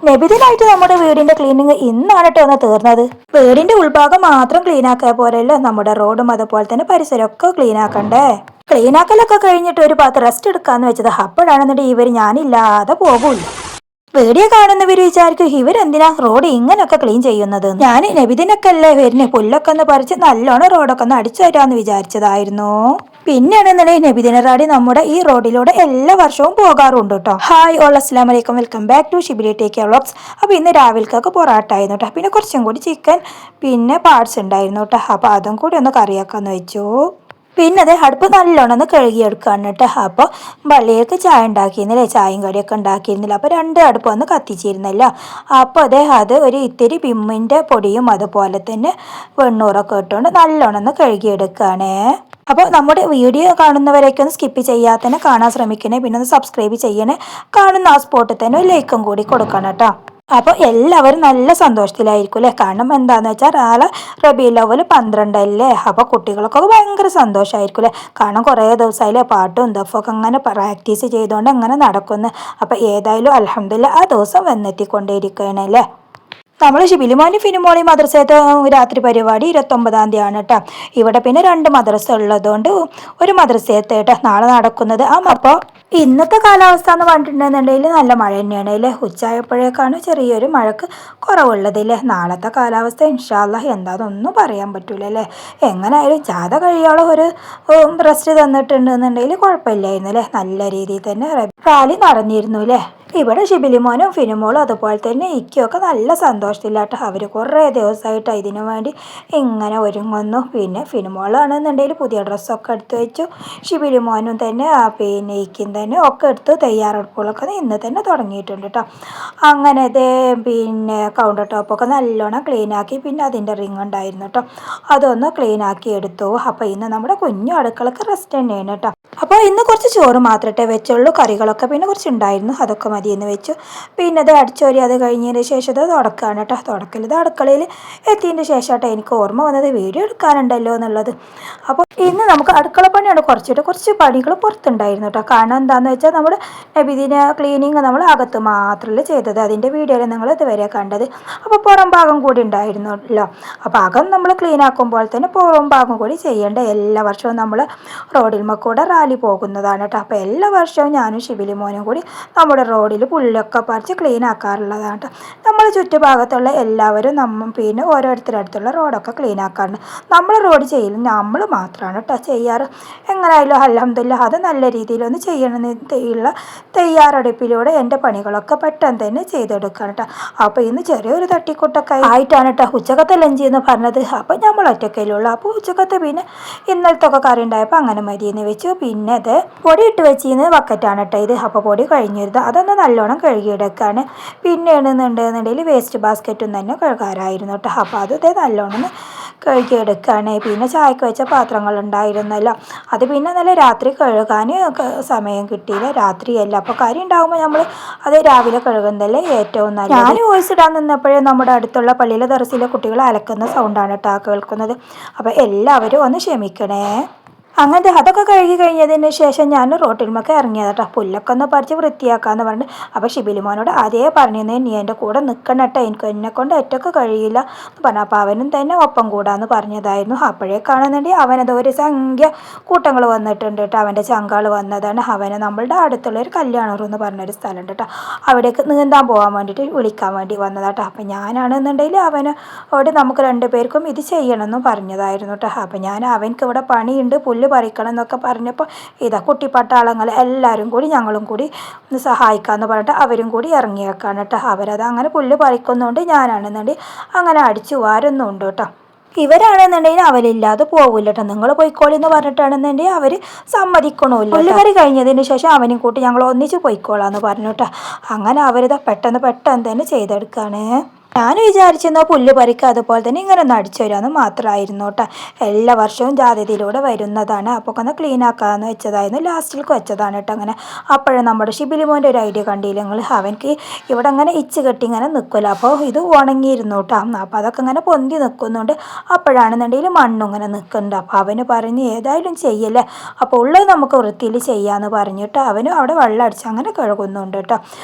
നബിദിനായിട്ട് നമ്മുടെ വീടിന്റെ ക്ലീനിങ് ഇന്നാണ് കേട്ടോ ഒന്ന് തീർന്നത്. വീടിന്റെ ഉൾഭാഗം മാത്രം ക്ലീൻ ആക്കിയ പോലെയല്ലോ നമ്മുടെ റോഡും അതുപോലെ തന്നെ പരിസരമൊക്കെ ക്ലീൻ ആക്കണ്ടേ. ക്ലീൻ ആക്കലൊക്കെ കഴിഞ്ഞിട്ട് ഒരു ഭാഗത്ത് റെസ്റ്റ് എടുക്കാന്ന് വെച്ചത്. അപ്പോഴാണെന്നുണ്ടെങ്കിൽ ഇവർ ഞാനില്ലാതെ പോകൂല. വീഡിയോ കാണുന്നവർ വിചാരിക്കും ഇവരെന്തിനാ റോഡ് ഇങ്ങനൊക്കെ ക്ലീൻ ചെയ്യുന്നത്. ഞാൻ നബിദിനൊക്കെ അല്ലേ വരുന്നേ, പുല്ലൊക്കെ ഒന്ന് പറിച്ച് നല്ലോണം റോഡൊക്കെ ഒന്ന് അടിച്ചു തരാന്ന് വിചാരിച്ചതായിരുന്നു. പിന്നെയാണെന്നുണ്ടെങ്കിൽ നബിദിന റാഡി നമ്മുടെ ഈ റോഡിലൂടെ എല്ലാ വർഷവും പോകാറുണ്ട് കേട്ടോ. ഹായ് ഓൾ, അസ്സലാമു അലൈക്കും, welcome back to Shibili take vlogs. അപ്പോൾ ഇന്ന് രാവിലേക്കൊക്കെ പൊറാട്ട ആയിരുന്നു കേട്ടോ. പിന്നെ കുറച്ചും കൂടി ചിക്കൻ പിന്നെ പാർട്സ് ഉണ്ടായിരുന്നു കേട്ടോ. അപ്പോൾ അതും കൂടി ഒന്ന് കറിയാക്കാന്ന് വെച്ചു. പിന്നെ അത് അടുപ്പ് നല്ലോണം ഒന്ന് കഴുകിയെടുക്കുകയാണ് കേട്ടോ. അപ്പോൾ പള്ളിയിലേക്ക് ചായ ഉണ്ടാക്കിയിരുന്നില്ലേ, ചായയും കടിയൊക്കെ ഉണ്ടാക്കിയിരുന്നില്ല. അപ്പോൾ രണ്ട് അടുപ്പ് ഒന്ന് കത്തിച്ചിരുന്നില്ല. അപ്പോൾ അത് ഒരു ഇത്തിരി പിമ്മിൻ്റെ പൊടിയും അതുപോലെ തന്നെ വെണ്ണൂറൊക്കെ ഇട്ടുകൊണ്ട് നല്ലോണം ഒന്ന് കഴുകിയെടുക്കുകയാണേ. അപ്പോൾ നമ്മുടെ വീഡിയോ കാണുന്നവരൊക്കെ ഒന്ന് സ്കിപ്പ് ചെയ്യാതെ തന്നെ കാണാൻ ശ്രമിക്കണേ. പിന്നെ ഒന്ന് സബ്സ്ക്രൈബ് ചെയ്യണേ. കാണുന്ന ആ സ്പോട്ടിൽ തന്നെ ഒരു ലൈക്കും കൂടി കൊടുക്കണം കേട്ടോ. അപ്പോൾ എല്ലാവരും നല്ല സന്തോഷത്തിലായിരിക്കും അല്ലേ. കാരണം എന്താണെന്ന് വെച്ചാൽ നാളെ റബീഉൽ അവ്വൽ 12 അല്ലേ. അപ്പോൾ കുട്ടികൾക്കൊക്കെ ഭയങ്കര സന്തോഷമായിരിക്കും അല്ലേ. കാരണം കുറേ ദിവസമായില്ലേ പാട്ടും ദഫൊക്കെ അങ്ങനെ പ്രാക്ടീസ് ചെയ്തുകൊണ്ട് അങ്ങനെ നടക്കുന്നു. അപ്പോൾ ഏതായാലും അൽഹംദുലില്ലാ ആ ദിവസം വന്നെത്തിക്കൊണ്ടേയിരിക്കുകയാണല്ലേ. നമ്മൾ ഷിബിലിമോനും ഫിനുമോളി മദ്രസത്തെ രാത്രി പരിപാടി 29-ാം തീയതിയാണ് കേട്ടോ. ഇവിടെ പിന്നെ 2 മദ്രസ ഉള്ളതുകൊണ്ട് ഒരു മദ്രസത്തെ കേട്ടോ നാളെ നടക്കുന്നത്. അപ്പോൾ ഇന്നത്തെ കാലാവസ്ഥ എന്ന് പറഞ്ഞിട്ടുണ്ടെന്നുണ്ടെങ്കിൽ നല്ല മഴ തന്നെയാണ് അല്ലേ. ഉച്ചയായപ്പോഴേക്കാണ് ചെറിയൊരു മഴക്ക് കുറവുള്ളതില്ലേ. നാളത്തെ കാലാവസ്ഥ ഇൻഷാ അല്ലാഹ് എന്താണെന്നൊന്നും പറയാൻ പറ്റൂല അല്ലേ. എങ്ങനെയായാലും ജാഥ കഴിയോളം ഒരു റെസ്റ്റ് തന്നിട്ടുണ്ടെന്നുണ്ടെങ്കിൽ കുഴപ്പമില്ലായിരുന്നു അല്ലേ. നല്ല രീതിയിൽ തന്നെ റാലി നടന്നിരുന്നു അല്ലേ. ഇവിടെ ഷിബിലിമോനും ഫിനുമോളും അതുപോലെ തന്നെ ഇക്കൊക്കെ നല്ല സന്തോഷത്തിലാട്ടോ. അവർ കുറേ ദിവസമായിട്ട് ഇതിനു വേണ്ടി ഇങ്ങനെ ഒരുങ്ങുന്നു. പിന്നെ ഫിനുമോളാണെന്നുണ്ടെങ്കിൽ പുതിയ ഡ്രസ്സൊക്കെ എടുത്ത് വെച്ചു. ഷിബിലിമോനും തന്നെ പിന്നെ ഇക്കും തന്നെ ഒക്കെ എടുത്ത് തയ്യാറെടുപ്പുകളൊക്കെ ഇന്ന് തന്നെ തുടങ്ങിയിട്ടുണ്ട് കേട്ടോ. അങ്ങനെ പിന്നെ കൗണ്ടർ ടോപ്പൊക്കെ നല്ലോണം ക്ലീനാക്കി. പിന്നെ അതിൻ്റെ റിങ് ഉണ്ടായിരുന്നു കേട്ടോ, അതൊന്ന് ക്ലീനാക്കി എടുത്തു. അപ്പോൾ ഇന്ന് നമ്മുടെ കുഞ്ഞു അടുക്കളക്ക് റെസ്റ്റ് തന്നെയാണ് കേട്ടോ. അപ്പോൾ ഇന്ന് കുറച്ച് ചോറ് മാത്രമേ വെച്ചുള്ളൂ. കറികളൊക്കെ പിന്നെ കുറച്ച് ഉണ്ടായിരുന്നു, അതൊക്കെ മതിയെന്ന് വെച്ചു. പിന്നെ അത് അടിച്ചോരി അത് കഴിഞ്ഞതിന് ശേഷം അത് തുടക്കുകയാണ് കേട്ടോ. തുടക്കൽ ഇത് അടുക്കളയിൽ എത്തിയതിൻ്റെ ശേഷമാട്ടോ എനിക്ക് ഓർമ്മ വന്നത് വീഡിയോ എടുക്കാനുണ്ടല്ലോ എന്നുള്ളത്. അപ്പോൾ ഇന്ന് നമുക്ക് അടുക്കള പണിയാണ് കുറച്ച് പണികൾ പുറത്തുണ്ടായിരുന്നു കേട്ടോ. കാരണം എന്താണെന്ന് വെച്ചാൽ നമ്മുടെ നബിദിന ക്ലീനിങ് നമ്മൾ അകത്ത് മാത്രമല്ല ചെയ്തത്. അതിൻ്റെ വീഡിയോയിൽ നിങ്ങൾ ഇതുവരെ കണ്ടത്. അപ്പോൾ പുറം ഭാഗം കൂടി ഉണ്ടായിരുന്നല്ലോ. അപ്പോൾ അകം നമ്മൾ ക്ലീൻ ആക്കുമ്പോൾ തന്നെ പുറം ഭാഗം കൂടി ചെയ്യേണ്ട. എല്ലാ വർഷവും നമ്മൾ റോഡിൽ കൂടെ റാലി പോകുന്നതാണ് കേട്ടോ. അപ്പോൾ എല്ലാ വർഷവും ഞാനും ഷിബിലിമോനും കൂടി നമ്മുടെ റോഡിൽ പുല്ലൊക്കെ പറിച്ച് ക്ലീൻ ആക്കാറുള്ളതാണ് കേട്ടോ. നമ്മൾ ചുറ്റുഭാഗത്തുള്ള എല്ലാവരും പിന്നെ ഓരോരുത്തരടുത്തുള്ള റോഡൊക്കെ ക്ലീൻ ആക്കാറുണ്ട്. നമ്മൾ റോഡ് ചെയ്യലും നമ്മൾ മാത്രമാണ് കേട്ടോ ചെയ്യാറ്. എങ്ങനെയായാലും അൽഹംദുലില്ലാ അത് നല്ല രീതിയിലൊന്ന് ചെയ്യണമെന്നുള്ള തയ്യാറെടുപ്പിലൂടെ എൻ്റെ പണികളൊക്കെ പെട്ടെന്ന് തന്നെ ചെയ്തെടുക്കുകയാണ് കേട്ടോ. അപ്പോൾ ഇന്ന് ചെറിയൊരു തട്ടിക്കൂട്ടൊക്കെ ആയിട്ടാണ് കേട്ടോ ഉച്ചക്കത്തെ ലഞ്ച് എന്ന് പറഞ്ഞത്. അപ്പോൾ നമ്മൾ ഒറ്റക്കയിലുള്ള അപ്പോൾ ഉച്ചക്കത്തെ പിന്നെ ഇന്നലത്തെ ഒക്കെ കറി ഉണ്ടായപ്പോൾ അങ്ങനെ മതിയെന്ന് വെച്ചു. പിന്നെ അത് പൊടി ഇട്ട് വെച്ചിരുന്ന ബക്കറ്റാണ് കേട്ടോ ഇത്. അപ്പോൾ പൊടി കഴിഞ്ഞിരുന്നത് അതൊന്ന് നല്ലോണം കഴുകിയെടുക്കുകയാണ്. പിന്നെയാണെന്നുണ്ടെന്നുണ്ടെങ്കിൽ വേസ്റ്റ് ബാസ്ക്കറ്റും തന്നെ കഴുകാറായിരുന്നു കേട്ടോ. അപ്പോൾ അത് നല്ലോണം കഴുകിയെടുക്കുകയാണ്. പിന്നെ ചായക്ക് വെച്ച പാത്രങ്ങൾ ഉണ്ടായിരുന്നല്ലോ, അത് പിന്നെ നല്ല രാത്രി കഴുകാൻ സമയം കിട്ടിയില്ല. രാത്രിയല്ല അപ്പോൾ കറി ഉണ്ടാകുമ്പോൾ നമ്മൾ അത് രാവിലെ കഴുകുന്നതല്ലേ ഏറ്റവും നല്ല. ഞാൻ വോയിസ് ഇടാൻ നിന്നപ്പോഴേ നമ്മുടെ അടുത്തുള്ള പള്ളിയിലെ ദർസിലെ കുട്ടികൾ അലക്കുന്ന സൗണ്ടാണ് കേട്ടോ കേൾക്കുന്നത്. അപ്പോൾ എല്ലാവരും ഒന്ന് ക്ഷമിക്കണേ. അങ്ങനത്തെ അതൊക്കെ കഴുകി കഴിഞ്ഞതിന് ശേഷം ഞാൻ റോട്ടിൽമൊക്കെ ഇറങ്ങിയത് കേട്ടോ. പുല്ലൊക്കെ ഒന്ന് പറിച്ച് വൃത്തിയാക്കാമെന്ന് പറഞ്ഞു. അപ്പോൾ ഷിബിലിമോനോട് അതേ പറഞ്ഞിരുന്നേ നീ എൻ്റെ കൂടെ നിൽക്കണം കേട്ടോ, എനിക്ക് എന്നെക്കൊണ്ട് ഒറ്റയ്ക്ക് കഴിയില്ല എന്ന് പറഞ്ഞു. അപ്പോൾ അവനും തന്നെ ഒപ്പം കൂടാന്ന് പറഞ്ഞതായിരുന്നു. അപ്പോഴേക്കാണെന്നുണ്ടെങ്കിൽ അവനത് ഒരു സംഖ്യ കൂട്ടങ്ങൾ വന്നിട്ടുണ്ട് കേട്ടോ. അവൻ്റെ ചങ്കാൾ വന്നതാണ്. അവന് നമ്മളുടെ അടുത്തുള്ളൊരു കല്യാണൂർ എന്ന് പറഞ്ഞൊരു സ്ഥലമുണ്ട് കേട്ടോ, അവിടേക്ക് നീന്താൻ പോകാൻ വേണ്ടിയിട്ട് വിളിക്കാൻ വേണ്ടി വന്നതാട്ടോ. അപ്പോൾ ഞാനാണെന്നുണ്ടെങ്കിൽ അവനോട് നമുക്ക് 2 പേർക്കും ഇത് ചെയ്യണമെന്നും പറഞ്ഞതായിരുന്നു കേട്ടോ. അപ്പോൾ ഞാൻ അവനക്ക് ഇവിടെ പണിയുണ്ട്, പുല്ല് പറിക്കണം എന്നൊക്കെ പറഞ്ഞപ്പോൾ ഇതാ കുട്ടിപ്പട്ടാളങ്ങൾ എല്ലാവരും കൂടി ഞങ്ങളും കൂടി ഒന്ന് സഹായിക്കാമെന്ന് പറഞ്ഞിട്ട് അവരും കൂടി ഇറങ്ങിയേക്കാണ് കേട്ടോ. അവരത് അങ്ങനെ പുല്ല് പറിക്കുന്നുണ്ട്, ഞാനാണെന്നുണ്ടെങ്കിൽ അങ്ങനെ അടിച്ചു വാരുന്നുണ്ട് കേട്ടോ. ഇവരാണെന്നുണ്ടെങ്കിൽ അവരില്ലാതെ പോകില്ല കേട്ടോ. നിങ്ങൾ പോയിക്കോളി എന്ന് പറഞ്ഞിട്ടാണെന്നുണ്ടെങ്കിൽ അവർ സമ്മതിക്കണമില്ല. പുല്ലുകറി കഴിഞ്ഞതിന് ശേഷം അവനും കൂട്ടി ഞങ്ങൾ ഒന്നിച്ച് പോയിക്കോളാന്ന് പറഞ്ഞു കേട്ടോ. അങ്ങനെ അവരിതാ പെട്ടെന്ന് തന്നെ ചെയ്തെടുക്കുകയാണ്. ഞാൻ വിചാരിച്ചിരുന്ന പുല്ല് പറിക്കുക അതുപോലെ തന്നെ ഇങ്ങനെ ഒന്ന് അടിച്ചു തരാമെന്ന് മാത്രമായിരുന്നു കേട്ടോ. എല്ലാ വർഷവും ജാതിയിലൂടെ വരുന്നതാണ്. അപ്പോൾ ഒന്ന് ക്ലീൻ ആക്കാമെന്ന് വെച്ചതായിരുന്നു, ലാസ്റ്റിലേക്ക് വെച്ചതാണ് കേട്ടോ അങ്ങനെ. അപ്പോഴും നമ്മുടെ ഷിബിലിമോൻ്റെ ഒരു ഐഡിയ കണ്ടില്ല നിങ്ങൾ, അവനക്ക് ഇവിടെ അങ്ങനെ ഇച്ച് കെട്ടി ഇങ്ങനെ നിൽക്കില്ല. അപ്പോൾ ഇത് ഉണങ്ങിയിരുന്നു കേട്ടോ. അപ്പോൾ അതൊക്കെ ഇങ്ങനെ പൊന്തി നിൽക്കുന്നുണ്ട്. അപ്പോഴാണെന്നുണ്ടെങ്കിൽ മണ്ണും ഇങ്ങനെ നിൽക്കുന്നുണ്ട്. അപ്പോൾ അവന് പറഞ്ഞ് ഏതായാലും ചെയ്യല്ലേ, അപ്പോൾ ഉള്ളത് നമുക്ക് വൃത്തിയിൽ ചെയ്യാമെന്ന് പറഞ്ഞിട്ട് അവനും അവിടെ വെള്ളം അടിച്ച് അങ്ങനെ കഴുകുന്നുണ്ട് കേട്ടോ.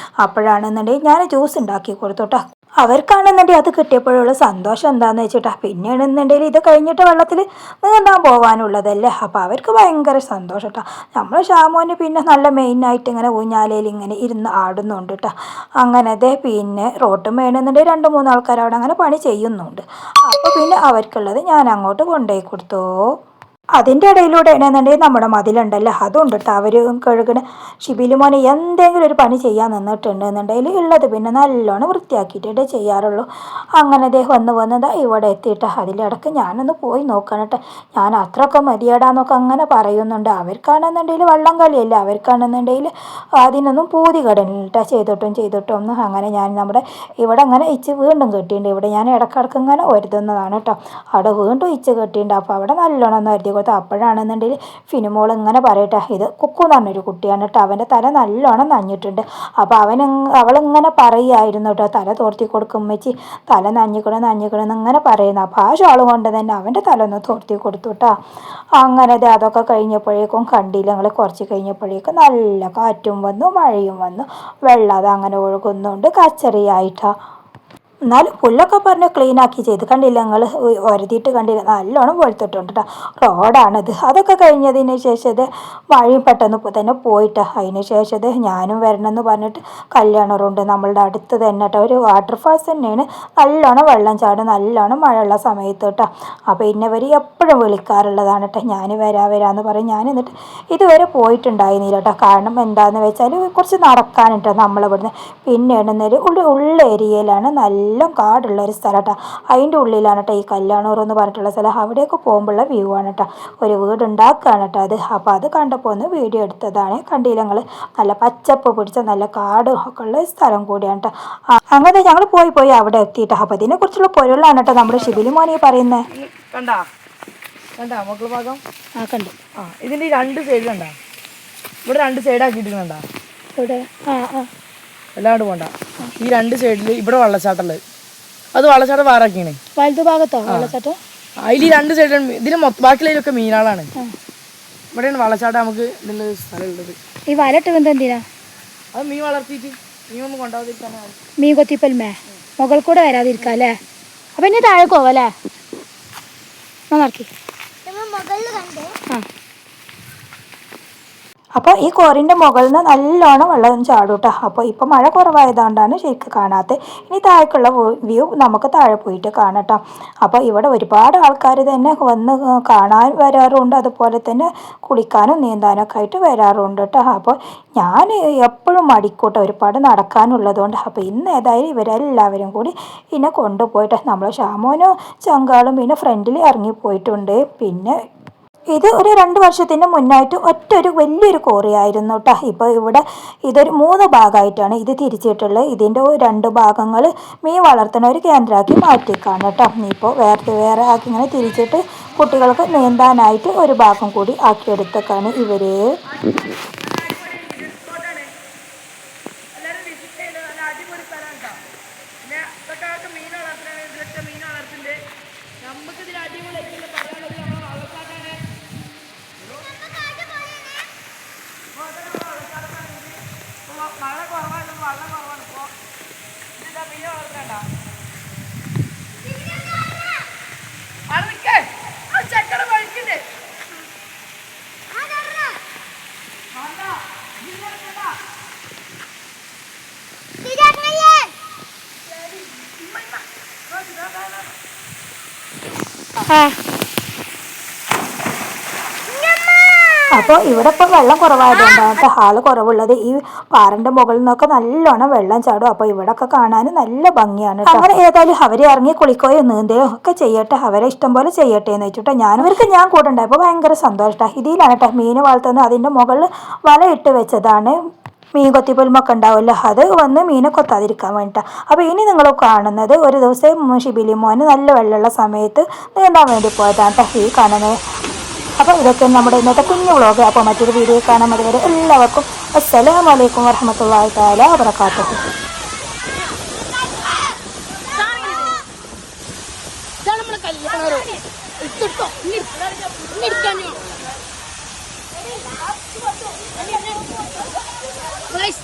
അപ്പോഴാണെന്നുണ്ടെങ്കിൽ ഞാൻ ജ്യൂസ് ഉണ്ടാക്കി കൊടുത്തു കേട്ടോ. അവർക്കാണെന്നുണ്ടെങ്കിൽ അത് കിട്ടിയപ്പോഴുള്ള സന്തോഷം എന്താണെന്ന് വെച്ചിട്ടാ. പിന്നെയാണെന്നുണ്ടെങ്കിൽ ഇത് കഴിഞ്ഞിട്ട് വെള്ളത്തിൽ നീന്താൻ പോകാനുള്ളതല്ലേ, അപ്പോൾ അവർക്ക് ഭയങ്കര സന്തോഷം കേട്ടോ. നമ്മൾ ഷാമോന് പിന്നെ നല്ല മെയിനായിട്ട് ഇങ്ങനെ ഊഞ്ഞാലയിൽ ഇങ്ങനെ ഇരുന്ന് ആടുന്നുണ്ട് കേട്ടോ. അങ്ങനത്തെ പിന്നെ റോട്ടും വേണമെന്നുണ്ടെങ്കിൽ 2-3 ആൾക്കാർ അവിടെ അങ്ങനെ പണി ചെയ്യുന്നുണ്ട്. അപ്പോൾ പിന്നെ അവർക്കുള്ളത് ഞാൻ അങ്ങോട്ട് കൊണ്ടുപോയി കൊടുത്തു. അതിൻ്റെ ഇടയിലൂടെ ആണെന്നുണ്ടെങ്കിൽ നമ്മുടെ മതിലുണ്ടല്ലോ അതുകൊണ്ട് കേട്ടോ അവർ കഴുകണ. ഷിബിലുമോനെ എന്തെങ്കിലും ഒരു പണി ചെയ്യാൻ നിന്നിട്ടുണ്ട് എന്നുണ്ടെങ്കിൽ ഉള്ളത് പിന്നെ നല്ലോണം വൃത്തിയാക്കിയിട്ടേ ചെയ്യാറുള്ളൂ. അങ്ങനെ അദ്ദേഹം വന്നതാ ഇവിടെ എത്തിയിട്ട് അതിലിടക്ക് ഞാനൊന്ന് പോയി നോക്കണം കേട്ടോ. ഞാൻ അത്രയൊക്കെ മതിയടാന്നൊക്കെ അങ്ങനെ പറയുന്നുണ്ട്. അവർക്കാണെന്നുണ്ടെങ്കിൽ വള്ളം കളിയല്ല, അവർക്കാണെന്നുണ്ടെങ്കിൽ അതിനൊന്നും പൂതി കടലിട്ടാ ചെയ്തിട്ടും അങ്ങനെ ഞാൻ നമ്മുടെ ഇവിടെ അങ്ങനെ ഇച്ച് വീണ്ടും കെട്ടിയിട്ടുണ്ട്. ഇവിടെ ഞാൻ ഇടക്കിടക്ക് ഇങ്ങനെ ഒരുതുന്നതാണ് കേട്ടോ. അവിടെ വീണ്ടും ഇച്ച് കെട്ടിയിട്ടുണ്ട്. അപ്പോൾ അവിടെ നല്ലോണം ഒന്ന് ഒരുതി കൊടുത്തു. അപ്പോഴാണെന്നുണ്ടെങ്കിൽ ഫിനിമോൾ ഇങ്ങനെ പറയട്ടെ, ഇത് കുക്കു എന്ന് പറഞ്ഞൊരു കുട്ടിയാണ് കേട്ടോ, അവൻ്റെ തല നല്ലോണം നനഞ്ഞിട്ടുണ്ട്. അപ്പോൾ അവളിങ്ങനെ പറയുമായിരുന്നു കേട്ടോ, തല തോർത്തി കൊടുക്കും വെച്ച്, തല നനഞ്ഞിക്കണെന്ന് ഇങ്ങനെ പറയുന്നു. അപ്പോൾ ആ ഷോള് കൊണ്ട് തന്നെ അവൻ്റെ തല ഒന്ന് തോർത്തി കൊടുത്തു കേട്ടോ. അങ്ങനെ അതൊക്കെ കഴിഞ്ഞപ്പോഴേക്കും കണ്ടില്ല ഞങ്ങൾ, കുറച്ച് കഴിഞ്ഞപ്പോഴേക്കും നല്ല കാറ്റും വന്നു, മഴയും വന്നു, വെള്ളം അത് അങ്ങനെ ഒഴുകുന്നുണ്ട് കച്ചറിയായിട്ടാണ്. എന്നാലും പുല്ലൊക്കെ പറഞ്ഞ് ക്ലീനാക്കി ചെയ്ത് കണ്ടില്ല ഞങ്ങൾ, ഒരതിയിട്ട് കണ്ടില്ല, നല്ലോണം വെളുത്തിട്ടുണ്ട് കേട്ടോ. റോഡാണിത്. അതൊക്കെ കഴിഞ്ഞതിന് ശേഷം മഴയും പെട്ടെന്ന് തന്നെ പോയിട്ട് അതിന് ശേഷം ഞാനും വരണമെന്ന് പറഞ്ഞിട്ട് കല്യാണറുണ്ട് നമ്മളുടെ അടുത്ത് തന്നെ കേട്ടോ. ഒരു വാട്ടർഫാൾസ് തന്നെയാണ്, നല്ലോണം വെള്ളം ചാടും നല്ലോണം മഴയുള്ള സമയത്ത് കേട്ടോ. അപ്പോൾ ഇന്നവർ എപ്പോഴും വിളിക്കാറുള്ളതാണ് കേട്ടോ, ഞാൻ വരാമെന്ന് പറയും. ഞാൻ എന്നിട്ട് ഇതുവരെ പോയിട്ടുണ്ടായിരുന്നില്ല കേട്ടോ. കാരണം എന്താണെന്ന് വെച്ചാൽ കുറച്ച് നടക്കാനുണ്ടോ നമ്മളിവിടുന്ന്. പിന്നെ ഇടുന്നൊരു ഉള്ള ഏരിയയിലാണ്, നല്ല കാടുള്ള ഒരു സ്ഥലം കേട്ടോ. അതിൻ്റെ ഉള്ളിലാണ് കേട്ടോ ഈ കല്യാണൂർ എന്ന് പറഞ്ഞിട്ടുള്ള സ്ഥലം. അവിടെയൊക്കെ പോകുമ്പോഴുള്ള വ്യൂ ആണ് കേട്ടോ. ഒരു വീട് ഉണ്ടാക്കുകയാണ് കേട്ടോ അത്. അപ്പോൾ അത് കണ്ടപ്പോൾ ഒന്ന് വീഡിയോ എടുത്തതാണ്. കണ്ടില്ല ഞങ്ങൾ, നല്ല പച്ചപ്പ് പിടിച്ച നല്ല കാടും ഒക്കെ ഉള്ള സ്ഥലം കൂടിയാണ് കേട്ടോ. അങ്ങനെ ഞങ്ങൾ പോയി അവിടെ എത്തിയിട്ട് അപ്പോൾ ഇതിനെക്കുറിച്ചുള്ള പൊരുളാണ് കേട്ടോ നമ്മുടെ ഷിബിലിമോനെ പറയുന്നത്. കണ്ടാ മക്കൾ ഭാഗം കണ്ടു. ഇതിൻ്റെ 2 സൈഡ് കണ്ടാ, ഇവിടെ 2 സൈഡാക്കിയിട്ടുണ്ടാ, ഇവിടെ എല്ലാണ്ട് പോണ്ട. ഈ 2 സൈഡിൽ ഇവിടെ വെള്ളച്ചാട്ടമുള്ളത്, അത് വെള്ളച്ചാട്ടം വേറെ ആക്കിയാണ്. വലതു ഭാഗത്തോ വെള്ളച്ചാട്ടം? അതിൽ 2 സൈഡിലും ഇതിന് ബാക്കിയുള്ളതിലൊക്കെ മീനുകളാണ്. ഇവിടെയാണ് വെള്ളച്ചാട്ടം നമുക്ക് ഇതിൻ്റെ സ്ഥലം ഉള്ളത്. ഈ വലട്ട് എന്തിനാ? അത് മീൻ വളർത്തിയിട്ട് മീൻ ഒന്നും കൊണ്ടാതിരിക്കാനാണ്. മീൻ കൊത്തിപ്പൽമേ മുകൾ കൂടെ വരാതിരിക്കാം അല്ലേ? അപ്പം ഇനി താഴെ പോവല്ലേ? നോക്കി അപ്പോൾ ഈ കോറിൻ്റെ മുകളിൽ നിന്ന് നല്ലോണം വെള്ളം ചാടും കേട്ടോ. അപ്പോൾ ഇപ്പോൾ മഴ കുറവായതുകൊണ്ടാണ് ശരിക്കും കാണാത്തത്. ഇനി താഴേക്കുള്ള വ്യൂ നമുക്ക് താഴെ പോയിട്ട് കാണട്ടോ. അപ്പോൾ ഇവിടെ ഒരുപാട് ആൾക്കാർ തന്നെ വന്ന് കാണാൻ വരാറുണ്ട്, അതുപോലെ തന്നെ കുളിക്കാനും നീന്താനൊക്കെ ആയിട്ട് വരാറുണ്ട് കേട്ടോ. അപ്പോൾ ഞാൻ എപ്പോഴും മടിക്കൂട്ടോ, ഒരുപാട് നടക്കാനുള്ളതുകൊണ്ട്. അപ്പോൾ ഇന്ന് ഏതായാലും ഇവരെല്ലാവരും കൂടി എന്നെ കൊണ്ടുപോയിട്ട് നമ്മൾ ഷാമോനും ചങ്കാളും പിന്നെ ഫ്രണ്ടിൽ ഇറങ്ങിപ്പോയിട്ടുണ്ട്. പിന്നെ ഇത് ഒരു 2 വർഷത്തിന് മുന്നായിട്ട് ഒറ്റൊരു വലിയൊരു കോറിയായിരുന്നു കേട്ടോ. ഇപ്പോൾ ഇവിടെ ഇതൊരു 3 ഭാഗമായിട്ടാണ് ഇത് തിരിച്ചിട്ടുള്ളത്. ഇതിൻ്റെ 2 ഭാഗങ്ങൾ മീൻ വളർത്തുന്ന ഒരു കേന്ദ്രമാക്കി മാറ്റിക്കാണ് കേട്ടോ. ഇപ്പോൾ വേറെ ആക്കി ഇങ്ങനെ തിരിച്ചിട്ട് കുട്ടികൾക്ക് നീന്താനായിട്ട് ഒരു ഭാഗം കൂടി ആക്കിയെടുത്തേക്കാണ് ഇവർ. മഴ കുറവാണ്, വെള്ളം കുറവാണ്. ഇപ്പോൾ ഇതാ മീൻ വളർത്തണ്ട ചക്കട പഴിക്കണ്ടേ അപ്പോൾ ഇവിടെ ഇപ്പോൾ വെള്ളം കുറവായതുകൊണ്ടാണ് ഹാള് കുറവുള്ളത്. ഈ പാറൻ്റെ മുകളിൽ നിന്നൊക്കെ നല്ലോണം വെള്ളം ചാടും. അപ്പോൾ ഇവിടെയൊക്കെ കാണാൻ നല്ല ഭംഗിയാണ് കേട്ടോ. അങ്ങനെ ഏതായാലും അവരെ ഇറങ്ങി കുളിക്കുകയോ നീന്തുകയോ ഒക്കെ ചെയ്യട്ടെ, അവരെ ഇഷ്ടം പോലെ ചെയ്യട്ടെ എന്ന് വെച്ചിട്ടോ. ഞാൻ കൂടെ ഉണ്ടായപ്പോൾ ഭയങ്കര സന്തോഷം. ഇതിലാണ് കേട്ടോ മീൻ വളർത്തുന്നത്. അതിൻ്റെ മുകളിൽ വല ഇട്ട് വെച്ചതാണ്. മീൻ കൊത്തിപ്പുൽമൊക്കെ ഉണ്ടാവുമല്ലോ, അത് വന്ന് മീനെ കൊത്താതിരിക്കാൻ വേണ്ടിയിട്ടാണ്. അപ്പോൾ ഇനി നിങ്ങൾ കാണുന്നത് ഒരു ദിവസം ഷിബിലി മോന് നല്ല വെള്ളമുള്ള സമയത്ത് നീന്താൻ വേണ്ടി പോയതാണ് കേട്ടോ ഈ കാണുന്നത്. അപ്പോൾ ഇതൊക്കെ നമ്മുടെ ഇന്നത്തെ കുഞ്ഞു വ്ളോഗ്. അപ്പോൾ മറ്റൊരു വീഡിയോ കാണാം. അതുവരെ എല്ലാവർക്കും അസ്സലാമു അലൈക്കും വറഹ്മത്തുള്ളാഹി തആല വബറകാതുഹു. Guys,